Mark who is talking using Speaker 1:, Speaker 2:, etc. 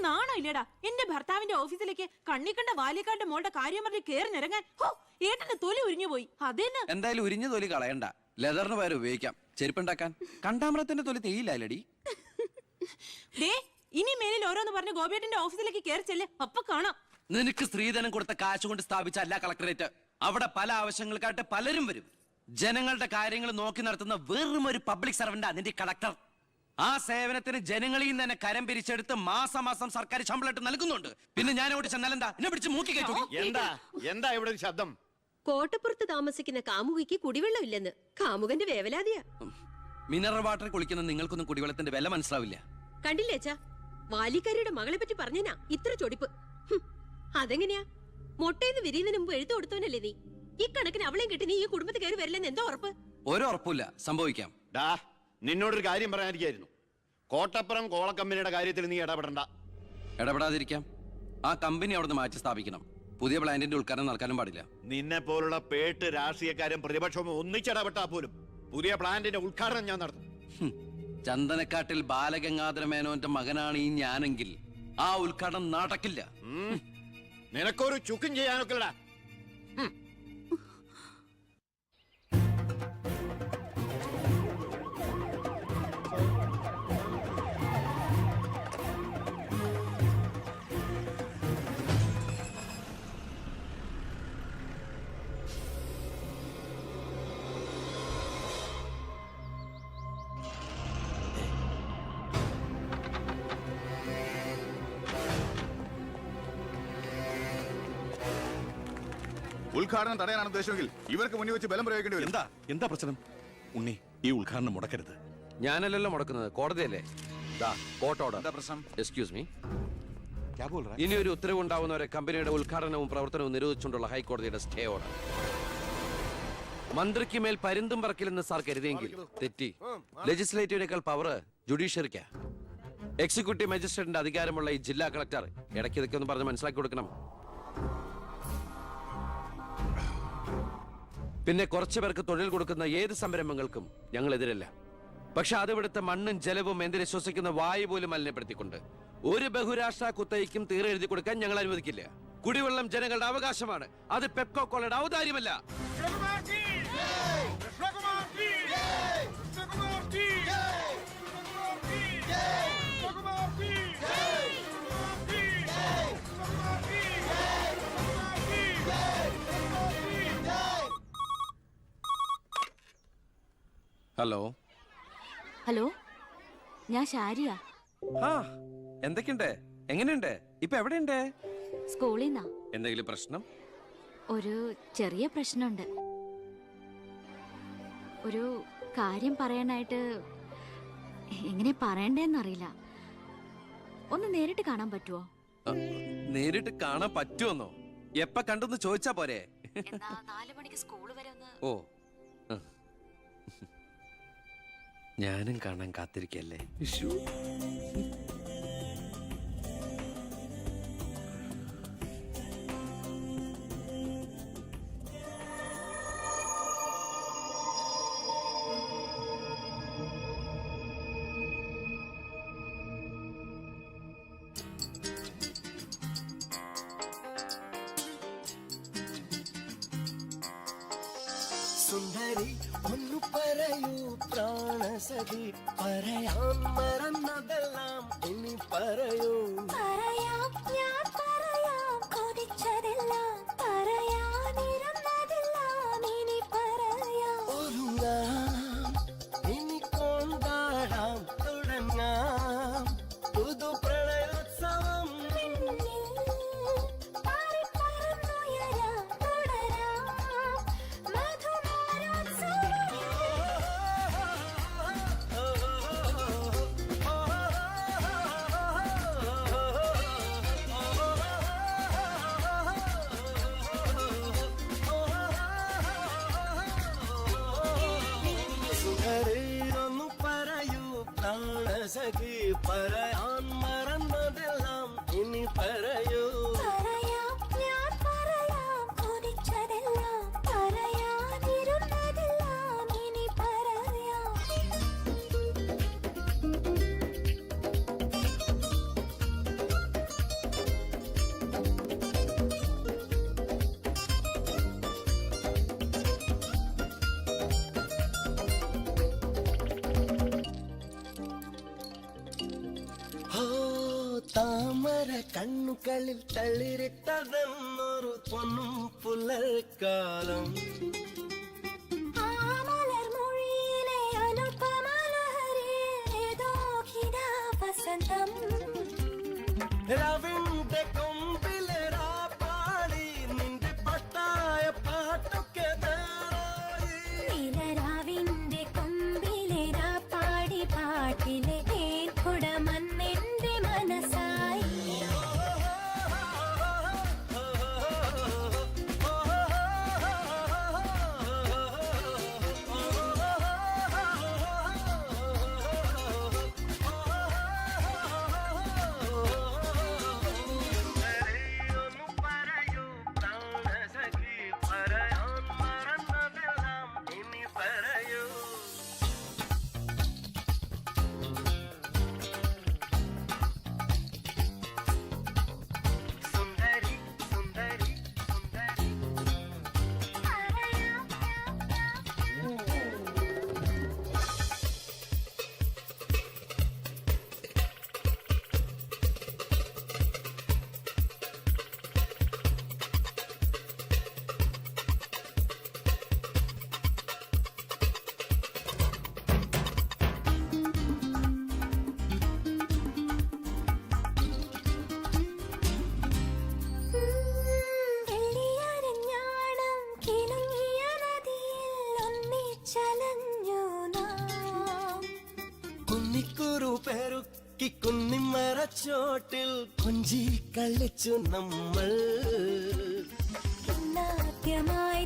Speaker 1: നാണോ ഇല്ലടാ എന്റെ ഭർത്താവിന്റെ ഓഫീസിലേക്ക് കണ്ണിക്കണ്ട വാലിക്കാരുടെ മോളുടെ കാര്യം പറഞ്ഞ് കേറി നിറങ്ങാൻ. ഏട്ടന്റെ തൊലി ഉരിഞ്ഞു പോയി. അതേന്ന്
Speaker 2: എന്തായാലും ഉരിഞ്ഞ തൊലി കളയണ്ട, ലെതറിന് പകരം ഉപയോഗിക്കാം. ചെരുപ്പുണ്ടാക്കാൻ കണ്ടാമറത്തിന്റെ തൊലി തെയ്യില്ലടി.
Speaker 1: ഇനി മേലിൽ ഓരോന്ന് പറഞ്ഞ് ഗോപിയേട്ടന്റെ ഓഫീസിലേക്ക് കയറി ചെല്ല്, അപ്പൊ കാണാം.
Speaker 2: നിനക്ക് സ്ത്രീധനം കൊടുത്ത കാശ് കൊണ്ട് സ്ഥാപിച്ച അല്ല കളക്ടറേറ്റ്. അവിടെ പല ആവശ്യങ്ങൾക്കായിട്ട് പലരും വരും. ജനങ്ങളുടെ കാര്യങ്ങൾ നോക്കി നടത്തുന്ന വെറും ഒരു പബ്ലിക് സർവന്റാ നിന്റെ കളക്ടർ. ആ സേവനത്തിന് ജനങ്ങളിൽ നിന്ന് തന്നെ കരം പിരിച്ചെടുത്ത് മാസം മാസം സർക്കാർ ശമ്പളമായിട്ട് നൽകുന്നുണ്ട്. പിന്നെ ഞാൻ അവിടെ ചെന്നാലെന്താ എന്നെ പിടിച്ച് മൂക്കി കയറ്റു?
Speaker 3: എന്താ ഇവിടെ ഒരു ശബ്ദം?
Speaker 4: കോട്ടപ്പുറത്ത് താമസിക്കുന്ന കാമുകിക്ക് കുടിവെള്ളമില്ലെന്ന് കാമുകന്റെ വേവലാതിയാ.
Speaker 2: മിനറൽ വാട്ടർ കുളിക്കുന്ന നിങ്ങൾക്കൊന്നും കുടിവെള്ളത്തിന്റെ വില മനസ്സിലാവില്ല.
Speaker 4: കണ്ടില്ലേച്ചാ, വാലിക്കാരിയുടെ മകളെ പറ്റി പറഞ്ഞനാ ഇത്ര ചൊടിപ്പ്. അതെങ്ങനെയാ? മൊട്ടയിന്ന് വിരിയുന്നതിന് മുമ്പ് എഴുത്തു കൊടുത്തവനല്ലേ നീ? ഈ കണക്കിന് അവളെയും കെട്ടി നീ ഈ കുടുംബത്തിൽ കയറി വരില്ലെന്ന് എന്തോ ഉറപ്പ്?
Speaker 2: ഒരു ഉറപ്പില്ല, സംഭവിക്കാം.
Speaker 3: നിന്നോടൊരു കാര്യം പറയാനിരിക്കായിരുന്നു. കോട്ടപ്പുറം കോള കമ്പനിയുടെ കാര്യത്തിൽ നീ ഇടപെടണ്ട.
Speaker 2: ഇടപെടാതിരിക്കാം. ആ കമ്പനി അവിടെ നിന്ന് മാറ്റി സ്ഥാപിക്കണം. പുതിയ പ്ലാന്റിന്റെ ഉദ്ഘാടനം നടക്കാനും പാടില്ല.
Speaker 3: നിന്നെ പോലുള്ള പേട്ട് രാഷ്ട്രീയക്കാരും പ്രതിപക്ഷവും ഒന്നിച്ചിടപെട്ടാ പോലും പുതിയ പ്ലാന്റിന്റെ ഉദ്ഘാടനം ഞാൻ നടത്തും.
Speaker 2: ചന്ദനക്കാട്ടിൽ ബാലഗംഗാധര മേനോന്റെ മകനാണ് ഈ ഞാനെങ്കിൽ ആ ഉദ്ഘാടനം നടക്കില്ല.
Speaker 3: നിനക്കൊരു ചുക്കും ചെയ്യാനൊക്കെടാ.
Speaker 5: ഉദ്ഘാടനം തടയാനാണ് ഉദ്ദേശമെങ്കിൽ ഇവർക്ക് മുന്നിൽ വെച്ച് ബലം പ്രയോഗിക്കേണ്ടി വരും.
Speaker 6: എന്താ പ്രശ്നം? ഉണ്ണി, ഈ ഉദ്ഘാടനം മുടക്കരുത്.
Speaker 2: ഞാനല്ലല്ലോ മുടക്കുന്നത്, കോടതിയല്ലേ. Excuse me. ഇനി ഒരു ഉത്തരവ് ഉണ്ടാവുന്നവരെ കമ്പനിയുടെ ഉദ്ഘാടനവും പ്രവർത്തനവും നിരോധിച്ചുകൊണ്ടുള്ള ഹൈക്കോടതിയുടെ സ്റ്റേ ഓർഡർ. മന്ത്രിക്ക് മേൽ പരുന്തും പറക്കില്ലെന്ന് സാർ കരുതിയെങ്കിൽ തെറ്റി. ലെജിസ്ലേറ്റീവിനേക്കാൾ പവർ ജുഡീഷ്യറിക്കാ. എക്സിക്യൂട്ടീവ് മജിസ്ട്രേറ്റിന്റെ അധികാരമുള്ള ഈ ജില്ലാ കളക്ടർ ഇടയ്ക്ക് ഇതൊക്കെ ഒന്ന് പറഞ്ഞ് മനസ്സിലാക്കി കൊടുക്കണം. പിന്നെ കുറച്ചു പേർക്ക് തൊഴിൽ കൊടുക്കുന്ന ഏത് സംരംഭങ്ങൾക്കും ഞങ്ങൾ എതിരല്ല. പക്ഷെ അതിവിടുത്തെ മണ്ണും ജലവും എന്തിനെ ശ്വസിക്കുന്ന വായു പോലും മലിനപ്പെടുത്തിക്കൊണ്ട് ഒരു ബഹുരാഷ്ട്ര കുത്തയ്ക്കും തീരെ എഴുതി കൊടുക്കാൻ ഞങ്ങൾ അനുവദിക്കില്ല. കുടിവെള്ളം ജനങ്ങളുടെ അവകാശമാണ്, അത് പെപ്കോ കോളയുടെ ഔദാര്യമല്ല. ഹലോ
Speaker 7: ഹലോ, ഞാൻ ഷാരിയ.
Speaker 2: എന്തൊക്കെയുണ്ട്? എങ്ങനെയുണ്ട്? ഇപ്പൊ എവിടെയുണ്ട്?
Speaker 7: സ്കൂളിൽ നിന്നാ.
Speaker 2: എന്തെങ്കിലും പ്രശ്നം?
Speaker 7: ഒരു ചെറിയ പ്രശ്നമുണ്ട്. ഒരു കാര്യം പറയാനായിട്ട് എങ്ങനെ പറയണ്ടേന്നറിയില്ല. ഒന്ന് നേരിട്ട് കാണാൻ പറ്റുമോ?
Speaker 2: നേരിട്ട് കാണാൻ പറ്റുമെന്നോ? എപ്പ കണ്ടെന്ന് ചോദിച്ചാ പോരെ?
Speaker 7: 4 മണിക്ക് സ്കൂൾ വരെ ഒന്ന്.
Speaker 2: ഓ, ഞാനും കാണാൻ കാത്തിരിക്കല്ലേ.
Speaker 8: സുന്ദരി ഒന്നു പറയൂ പ്രാണസഖി, പറയാൻ മറന്നതെല്ലാം ഇനി പറയൂ.
Speaker 9: പറയാം, ഞാൻ പറയാം, കൊതിച്ചതെല്ലാം പറയാനിരുന്നതെല്ലാം ഇനി പറയാം.
Speaker 8: ഒരുങ്ങാം, ഇനി കൊണ്ടാടാം, തുടങ്ങാം പുതു പ്രണയോത്സവം. സഖി പറയാൻ മറന്നതെല്ലാം ഇനി പറയ. താമര കണ്ണുകളിൽ തളിരിട്ടതെന്നൊരു പൊന്നും പുലർക്കാലം
Speaker 9: ആ മലർമൊഴിയിലെ അനുപമലഹരിയിൽ ഏതോ കിനാവസന്തം.
Speaker 8: രവിന്റെ കൊമ്പിലെ രാപ്പാടി നിന്റെ പട്ടായ പാട്ടൊക്കെ വേറായി.
Speaker 9: നിലരാവിന്റെ കൊമ്പിലെ രാപ്പാടി പാട്ടിലെ തേൻകുടമന്നെന്റെ മനസ്സായി.
Speaker 8: ഒന്ന് പറയൂ പ്രാണസഖി, പറയാൻ മറന്നതെല്ലാം ഇനി പറയൂ. സുന്ദരി സുന്ദരി സുന്ദരി
Speaker 9: വെള്ളിയരഞ്ഞാണം കിലുങ്ങിയ നദിയിൽ ഒന്നിച്ചലഞ്ഞു നാം.
Speaker 8: കുന്നിക്കുരു പെരുക്കി കുന്നിമരച്ചോട്ടിൽ കൊഞ്ചി കളിച്ചു നമ്മൾ.
Speaker 9: ഇന്നാദ്യമായി